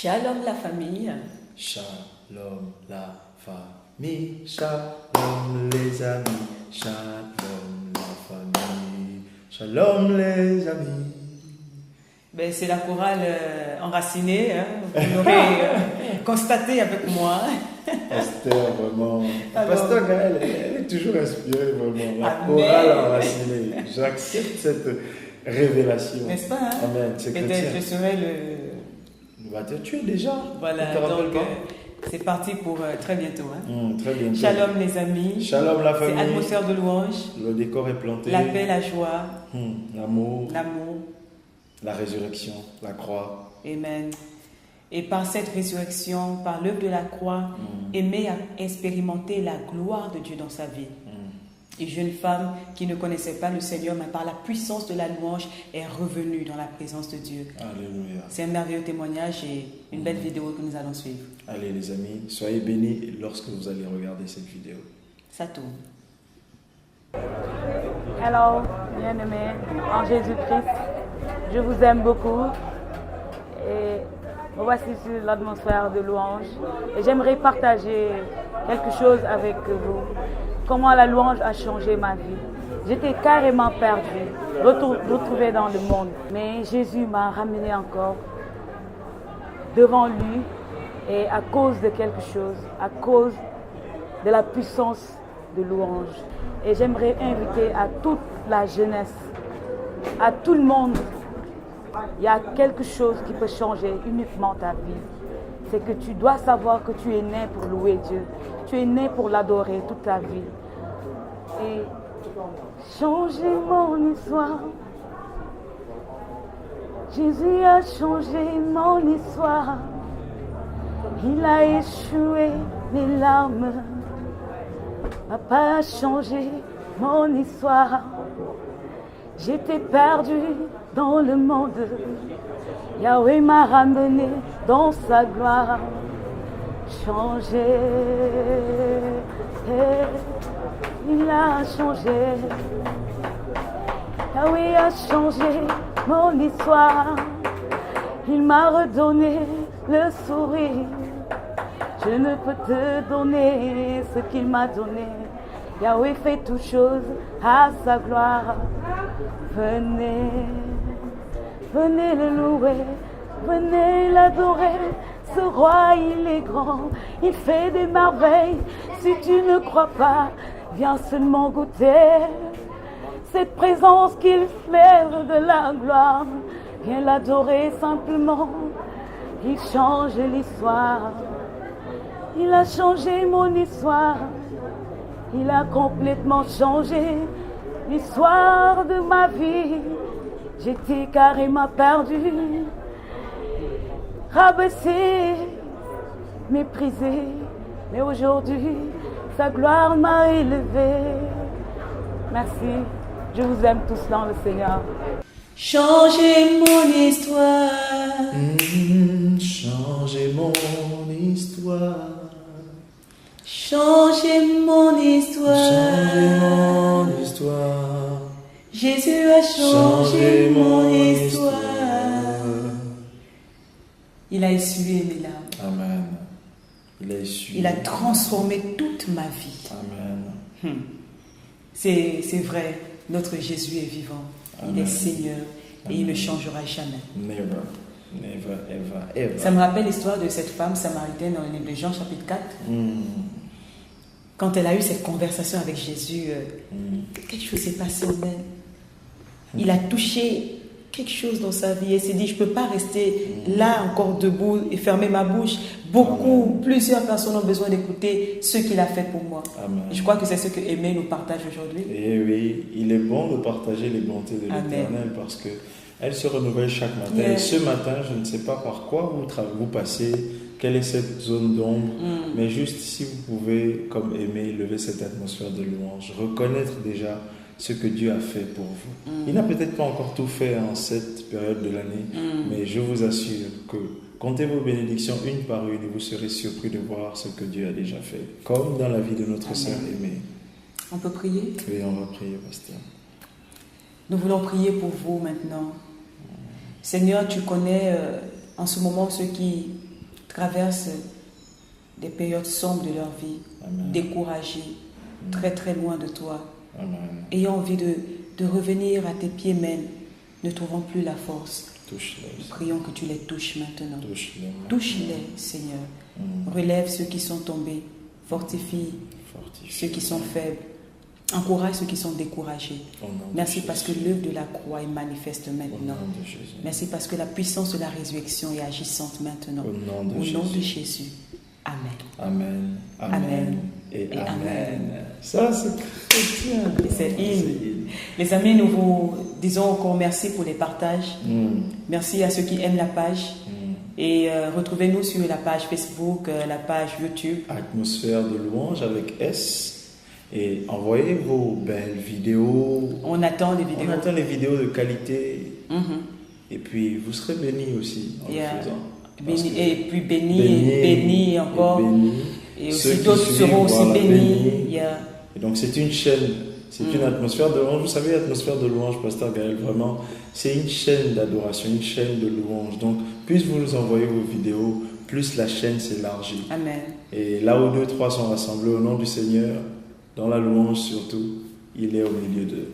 Shalom la famille. Shalom la famille. Shalom les amis. Shalom la famille. Shalom les amis. Ben, c'est la chorale enracinée, hein, vous l'aurez constaté avec moi. Pasteur, vraiment. Alors, Pasteur Gaël, elle est toujours inspirée, vraiment. La Amen. chorale enracinée. J'accepte cette révélation. N'est-ce pas, hein? Amen. C'est Peut-être chrétien. je serai le... Bah, tu es déjà. Voilà, Tu te rappelles donc pas? c'est parti pour très bientôt. Hein. Très bien. Shalom les amis. Shalom la famille. C'est atmosphère de louange, Le décor est planté. la paix, la joie, L'amour, l'amour. la résurrection, la croix. Amen. Et par cette résurrection, par l'œuvre de la croix, aimer à expérimenter la gloire de Dieu dans sa vie. Une jeune femme qui ne connaissait pas le Seigneur, mais par la puissance de la louange, est revenue dans la présence de Dieu. Alléluia. C'est un merveilleux témoignage et une belle vidéo que nous allons suivre. Allez les amis, soyez bénis lorsque vous allez regarder cette vidéo. Ça tourne. Hello, bien-aimés en Jésus-Christ. Je vous aime beaucoup et me voici sur l'atmosphère de louange. Et j'aimerais partager quelque chose avec vous. Comment la louange a changé ma vie. J'étais carrément perdue, retrouvée dans le monde. Mais Jésus m'a ramené encore devant lui et à cause de quelque chose, à cause de la puissance de louange. Et j'aimerais inviter à toute la jeunesse, à tout le monde. Il y a quelque chose qui peut changer uniquement ta vie. C'est que tu dois savoir que tu es né pour louer Dieu. Tu es né pour l'adorer toute ta vie. Et changer mon histoire. Jésus a changé mon histoire. Il a échoué mes larmes. Papa a changé mon histoire. J'étais perdue dans le monde. Yahweh m'a ramené dans sa gloire. Changé. Il a changé. Yahweh a changé mon histoire. Il m'a redonné le sourire. Je ne peux te donner ce qu'il m'a donné. Yahweh fait toutes choses à sa gloire. Venez, venez le louer, venez l'adorer. Ce roi, il est grand, il fait des merveilles. Si tu ne crois pas, viens seulement goûter cette présence qu'il lève de la gloire. Viens l'adorer simplement, il change l'histoire. Il a changé mon histoire. Il a complètement changé l'histoire de ma vie. J'étais carrément perdue, rabaissée, méprisée. Mais aujourd'hui, sa gloire m'a élevée. Merci. Je vous aime tous dans le Seigneur. Changez mon histoire. Changez mon histoire. Changez mon histoire. Changez mon histoire. Jésus a changé mon histoire. Il a essuyé mes larmes. Amen. Il a essuyé. Il a transformé toute ma vie. Amen. C'est vrai, notre Jésus est vivant. Amen. Il est Seigneur et il ne changera jamais. Never, never, ever, ever. Ça me rappelle l'histoire de cette femme samaritaine dans le livre de Jean chapitre 4. Quand elle a eu cette conversation avec Jésus, quelque chose s'est passé en elle. Il a touché quelque chose dans sa vie. Elle s'est dit, je ne peux pas rester là encore debout et fermer ma bouche. Plusieurs personnes ont besoin d'écouter ce qu'il a fait pour moi. Amen. Et je crois que c'est ce que Aimé nous partage aujourd'hui. Et oui, il est bon de partager les bontés de Amen. l'Éternel parce que elle se renouvelle chaque matin. Yeah. Et ce matin, je ne sais pas par quoi vous passez, quelle est cette zone d'ombre, mais juste si vous pouvez, comme Aimé, lever cette atmosphère de louange, reconnaître déjà ce que Dieu a fait pour vous. Il n'a peut-être pas encore tout fait en cette période de l'année, mais je vous assure que comptez vos bénédictions une par une et vous serez surpris de voir ce que Dieu a déjà fait, comme dans la vie de notre sœur Aimée. On peut prier? Oui, on va prier, pasteur. Nous voulons prier pour vous maintenant. Seigneur, tu connais en ce moment ceux qui traversent des périodes sombres de leur vie, Amen. découragés, très très loin de toi, Amen. ayant envie de revenir à tes pieds même, ne trouvant plus la force. Touche-les. Prions que tu les touches maintenant. Touche-les. Touche-les, Seigneur. Relève ceux qui sont tombés, fortifie ceux qui sont faibles, encourage ceux qui sont découragés. Merci parce que l'œuvre de la croix est manifeste maintenant. Merci parce que la puissance de la résurrection est agissante maintenant. Au nom de Jésus. Amen. Amen. Amen. Et Et amen. amen. Ça, c'est chrétien. Et c'est hymne. Les amis, nous vous disons encore merci pour les partages. Merci à ceux qui aiment la page. Et retrouvez-nous sur la page Facebook, la page YouTube. Atmosphère de louange avec S. Et envoyez vos belles vidéos. On attend les vidéos. On attend les vidéos de qualité. Mhm. Et puis, vous serez bénis aussi en le faisant. Et puis bénis encore. Et Ceux aussi qui d'autres suivent, seront aussi voilà, bénis. Et donc c'est une chaîne, c'est une atmosphère de louange. Vous savez, l'atmosphère de louange, Pasteur Gaël, vraiment, c'est une chaîne d'adoration, une chaîne de louange. Donc, plus vous nous envoyez vos vidéos, plus la chaîne s'élargit. Amen. Et là où 2, 3 sont rassemblés au nom du Seigneur, dans la louange surtout, il est au milieu d'eux.